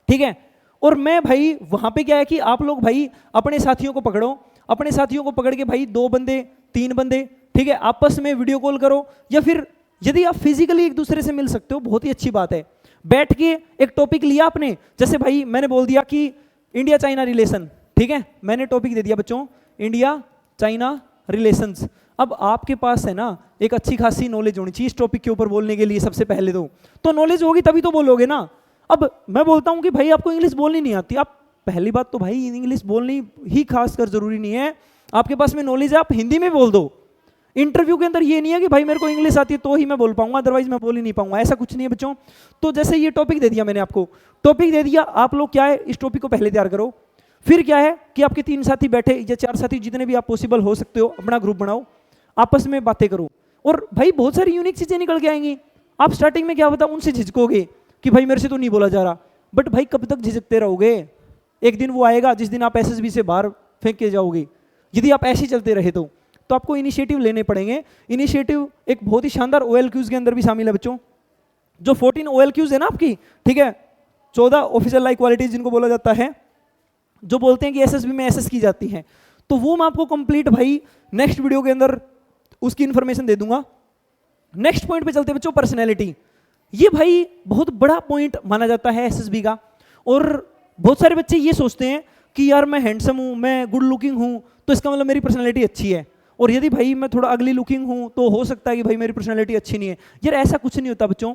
ठीक है। और मैं भाई वहां पे क्या है कि आप लोग भाई अपने साथियों को पकड़ो, अपने साथियों को पकड़ के भाई 2 बंदे 3 बंदे, ठीक है, आपस में वीडियो कॉल करो, या फिर यदि आप फिजिकली एक दूसरे से मिल सकते हो बहुत ही अच्छी बात है। बैठ के एक टॉपिक लिया आपने, जैसे भाई मैंने बोल दिया कि इंडिया चाइना रिलेशन, ठीक है, मैंने टॉपिक दे दिया बच्चों इंडिया चाइना रिलेशंस। अब आपके पास है ना एक अच्छी खासी नॉलेज होनी चाहिए इस टॉपिक के ऊपर बोलने के लिए। सबसे पहले तो नॉलेज होगी तभी तो बोलोगे ना। अब मैं बोलता हूं कि भाई आपको इंग्लिश बोलनी नहीं आती, आप पहली बात तो भाई इंग्लिश बोलनी ही खासकर जरूरी नहीं है। आपके पास में नॉलेज है, आप हिंदी में बोल दो। इंटरव्यू के अंदर ये नहीं है कि भाई मेरे को इंग्लिश आती है तो ही मैं बोल पाऊंगा, अदरवाइज मैं बोल ही नहीं पाऊंगा, ऐसा कुछ नहीं है बच्चों। तो जैसे ये टॉपिक दे दिया मैंने आपको, टॉपिक दे दिया, आप लोग क्या है इस टॉपिक को पहले तैयार करो। फिर क्या है कि आपके 3 साथी बैठे या 4 साथी, जितने भी आप पॉसिबल हो सकते हो, अपना ग्रुप बनाओ, आपस में बातें करो, और भाई बहुत सारी यूनिक चीजें निकल के आएंगी। आप स्टार्टिंग में क्या पता उनसे झिझकोगे कि भाई मेरे से तो नहीं बोला जा रहा, बट भाई कब तक झिझकते रहोगे? एक दिन वो आएगा जिस दिन आप एसएसबी से बाहर फेंक के जाओगे। यदि आप ऐसे चलते रहे तो आपको इनिशिएटिव लेने पड़ेंगे। इनिशिएटिव एक बहुत ही शानदार OLQs के अंदर भी शामिल है बच्चों। जो 14 OLQs है ना आपकी, ठीक है, 14 ऑफिशियल लाइक क्वालिटीज जिनको बोला जाता है, जो बोलते हैं कि एसएसबी में एसएस की जाती हैं, तो वो मैं आपको कंप्लीट भाई नेक्स्ट वीडियो के अंदर उसकी इंफॉर्मेशन दे दूंगा। नेक्स्ट पॉइंट पे चलते हैं बच्चों, पर्सनैलिटी। ये भाई बहुत बड़ा पॉइंट माना जाता है एसएसबी का, और बहुत सारे बच्चे ये सोचते हैं कि यार मैं हैंडसम हूँ, मैं गुड लुकिंग हूँ, तो इसका मतलब मेरी पर्सनैलिटी अच्छी है, और यदि भाई मैं थोड़ा अगली लुकिंग हूँ तो हो सकता है कि भाई मेरी पर्सनैलिटी अच्छी नहीं है। यार ऐसा कुछ नहीं होता बच्चों।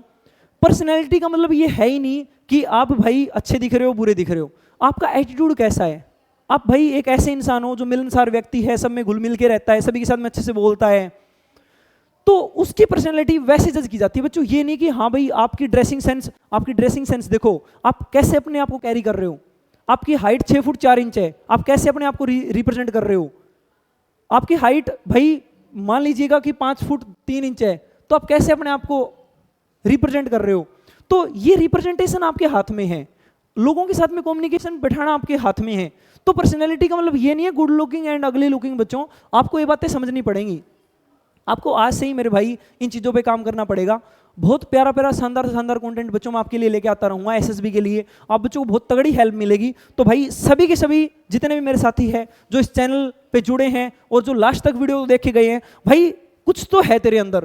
पर्सनैलिटी का मतलब ये है ही नहीं कि आप भाई अच्छे दिख रहे हो बुरे दिख रहे हो, आपका एटीट्यूड कैसा है। आप भाई एक ऐसे इंसान हो जो मिलनसार व्यक्ति है, सब में घुल मिल के रहता है, सभी के साथ में अच्छे से बोलता है, तो उसकी पर्सनैलिटी वैसे जज की जाती है बच्चों। ये नहीं कि हाँ भाई आपकी ड्रेसिंग सेंस देखो, आप कैसे अपने आप को कैरी कर रहे हो। आपकी हाइट 6 फुट 4 इंच है, आप कैसे अपने आप को रिप्रेजेंट कर रहे हो। आपकी हाइट भाई मान लीजिएगा कि 5 फुट 3 इंच है, तो आप कैसे अपने आप को रिप्रेजेंट कर रहे हो। तो ये रिप्रेजेंटेशन आपके हाथ में है, लोगों के साथ में कम्युनिकेशन बैठाना आपके हाथ में है। तो पर्सनैलिटी का मतलब ये नहीं है गुड लुकिंग एंड अगली लुकिंग बच्चों, आपको ये बातें समझनी पड़ेंगी। आपको आज से ही मेरे भाई इन चीज़ों पे काम करना पड़ेगा। बहुत प्यारा प्यारा शानदार कंटेंट बच्चों मैं आपके लिए लेके आता रहूँगा एसएसबी के लिए, आप बच्चों को बहुत तगड़ी हेल्प मिलेगी। तो भाई सभी के सभी जितने भी मेरे साथी हैं जो इस चैनल पे जुड़े हैं और जो लास्ट तक वीडियो देख के गए हैं, भाई कुछ तो है तेरे अंदर,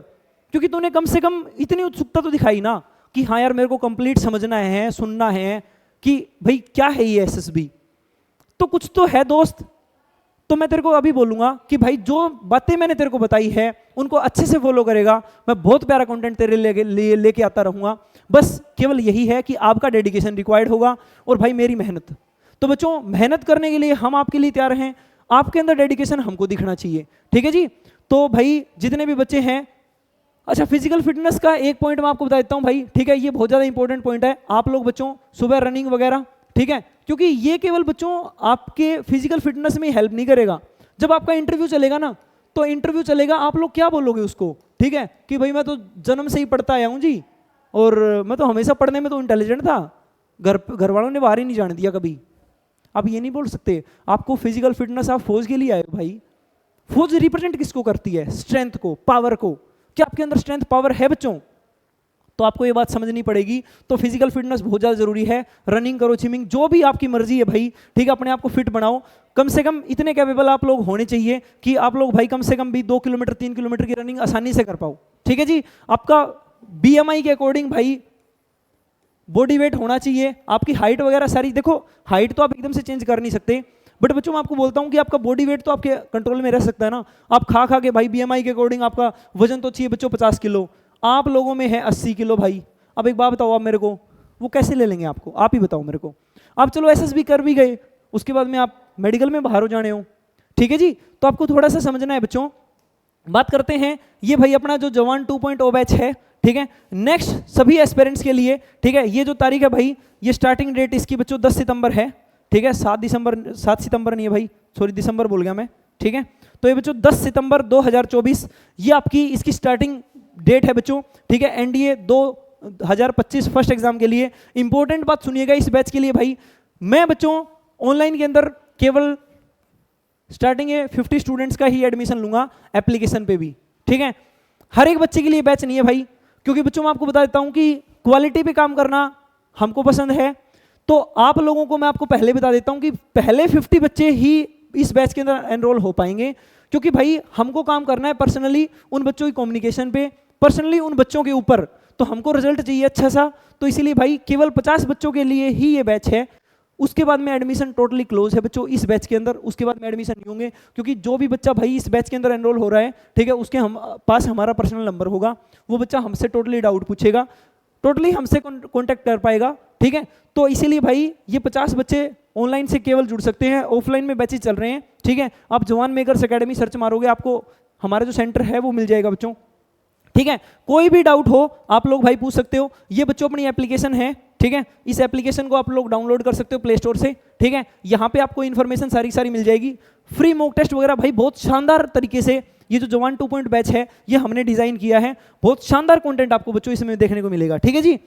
क्योंकि तूने कम से कम इतनी उत्सुकता तो दिखाई ना कि हाँ यार मेरे को कंप्लीट समझना है, सुनना है कि भाई क्या है ये एसएसबी, तो कुछ तो है दोस्त। तो मैं तेरे को अभी बोलूंगा कि भाई जो बातें मैंने तेरे को बताई है उनको अच्छे से फॉलो करेगा, मैं बहुत प्यारा कंटेंट तेरे लिए लेके आता रहूंगा। बस केवल यही है कि आपका डेडिकेशन रिक्वायर्ड होगा और भाई मेरी मेहनत। तो बच्चों मेहनत करने के लिए हम आपके लिए तैयार हैं, आपके अंदर डेडिकेशन हमको दिखना चाहिए, ठीक है जी। तो भाई जितने भी बच्चे हैं, अच्छा फिजिकल फिटनेस का एक पॉइंट मैं आपको बता देता हूँ भाई, ठीक है, ये बहुत ज़्यादा इंपॉर्टेंट पॉइंट है। आप लोग बच्चों सुबह रनिंग वगैरह, ठीक है, क्योंकि ये केवल बच्चों आपके फिजिकल फिटनेस में हेल्प नहीं करेगा। जब आपका इंटरव्यू चलेगा ना, तो इंटरव्यू चलेगा, आप लोग क्या बोलोगे उसको, ठीक है, कि भाई मैं तो जन्म से ही पढ़ता आया हूँ जी, और मैं तो हमेशा पढ़ने में तो इंटेलिजेंट था, घर वालों ने बाहर ही नहीं जाने दिया कभी। आप ये नहीं बोल सकते। आपको फिजिकल फिटनेस, आप फौज के लिए आए हो भाई। फौज रिप्रेजेंट किसको करती है? स्ट्रेंथ को, पावर को। क्या आपके अंदर स्ट्रेंथ पावर है बच्चों? तो आपको ये बात समझनी पड़ेगी। तो फिजिकल फिटनेस बहुत ज़्यादा जरूरी है। रनिंग करो, स्विमिंग, जो भी आपकी मर्जी है भाई, ठीक है, अपने आप को फिट बनाओ। कम से कम इतने कैपेबल आप लोग होने चाहिए कि आप लोग भाई कम से कम भी 2 किलोमीटर 3 किलोमीटर की रनिंग आसानी से कर पाओ, ठीक है जी। आपका BMI के अकॉर्डिंग भाई बॉडी वेट होना चाहिए, आपकी हाइट वगैरह सारी, देखो हाइट तो आप एकदम से चेंज कर नहीं सकते, बट बच्चों मैं आपको बोलता हूँ कि आपका बॉडी वेट तो आपके कंट्रोल में रह सकता है ना। आप खा खा के भाई BMI के अकॉर्डिंग आपका वजन तो चाहिए बच्चों 50 किलो, आप लोगों में है 80 किलो भाई। अब एक बात बताओ आप मेरे को, वो कैसे ले लेंगे आपको, आप ही बताओ मेरे को। आप चलो SSB कर भी गए, उसके बाद में आप मेडिकल में बाहर हो जाने हो, ठीक है जी। तो आपको थोड़ा सा समझना है बच्चों। बात करते हैं ये भाई अपना जो जवान 2.0 बैच है, ठीक है, नेक्स्ट सभी एस्पिरेंट्स के लिए, ठीक है। ये जो तारीख है भाई, ये स्टार्टिंग डेट इसकी बच्चों 10 सितंबर है, ठीक है। 7 सितंबर नहीं है भाई, सॉरी दिसंबर बोल गया मैं, ठीक है। तो ये बच्चों 10 सितंबर 2024 ये आपकी इसकी स्टार्टिंग डेट है बच्चों, ठीक है। NDA 2025 फर्स्ट एग्जाम के लिए। इंपॉर्टेंट बात सुनिएगा इस बैच के लिए भाई, मैं बच्चों ऑनलाइन के अंदर केवल स्टार्टिंग है 50 स्टूडेंट्स का ही एडमिशन लूंगा एप्लीकेशन पे भी, ठीक है। हर एक बच्चे के लिए बैच नहीं है भाई, क्योंकि बच्चों मैं आपको बता देता हूं कि क्वालिटी पे काम करना हमको पसंद है। तो आप लोगों को मैं आपको पहले बता देता हूं कि पहले 50 बच्चे ही इस बैच के अंदर एनरोल हो पाएंगे, क्योंकि भाई हमको काम करना है पर्सनली उन बच्चों की कम्युनिकेशन पे, पर्सनली उन बच्चों के ऊपर, तो हमको रिजल्ट चाहिए अच्छा सा। तो इसीलिए भाई केवल 50 बच्चों के लिए ही ये बैच है। उसके बाद में एडमिशन टोटली क्लोज है बच्चों इस बैच के अंदर, उसके बाद में एडमिशन नहीं होंगे, क्योंकि जो भी बच्चा भाई इस बैच के अंदर एनरोल हो रहा है, ठीक है, उसके हम पास हमारा पर्सनल नंबर होगा, वो बच्चा हमसे टोटली डाउट पूछेगा, टोटली हमसे कॉन्टैक्ट कर पाएगा, ठीक है। तो इसीलिए भाई ये 50 बच्चे ऑनलाइन से केवल जुड़ सकते हैं, ऑफलाइन में बैचेज चल रहे हैं, ठीक है। आप जवान मेकर्स एकेडमी सर्च मारोगे आपको हमारा जो सेंटर है वो मिल जाएगा बच्चों, ठीक है। कोई भी डाउट हो आप लोग भाई पूछ सकते हो। ये बच्चों अपनी एप्लीकेशन है, ठीक है, इस एप्लीकेशन को आप लोग डाउनलोड कर सकते हो प्ले स्टोर से, ठीक है। यहाँ पे आपको इन्फॉर्मेशन सारी मिल जाएगी, फ्री मॉक टेस्ट वगैरह भाई बहुत शानदार तरीके से ये जो जवान 2 बैच है ये हमने डिजाइन किया है, बहुत शानदार कंटेंट आपको बच्चों इसमें देखने को मिलेगा, ठीक है जी।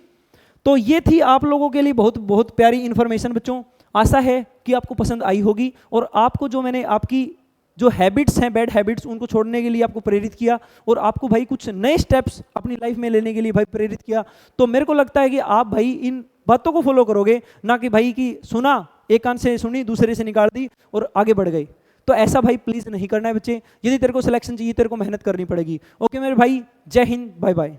तो ये थी आप लोगों के लिए बहुत बहुत प्यारी इन्फॉर्मेशन बच्चों, आशा है कि आपको पसंद आई होगी और आपको जो मैंने आपकी जो हैबिट्स हैं बैड हैबिट्स उनको छोड़ने के लिए आपको प्रेरित किया और आपको भाई कुछ नए स्टेप्स अपनी लाइफ में लेने के लिए भाई प्रेरित किया। तो मेरे को लगता है कि आप भाई इन बातों को फॉलो करोगे, ना कि भाई कि सुना एक कान से सुनी दूसरे से निकाल दी और आगे बढ़ गई। तो ऐसा भाई प्लीज नहीं करना है बच्चे, यदि तेरे को सिलेक्शन चाहिए तेरे को मेहनत करनी पड़ेगी। ओके मेरे भाई, जय हिंद, बाय बाय।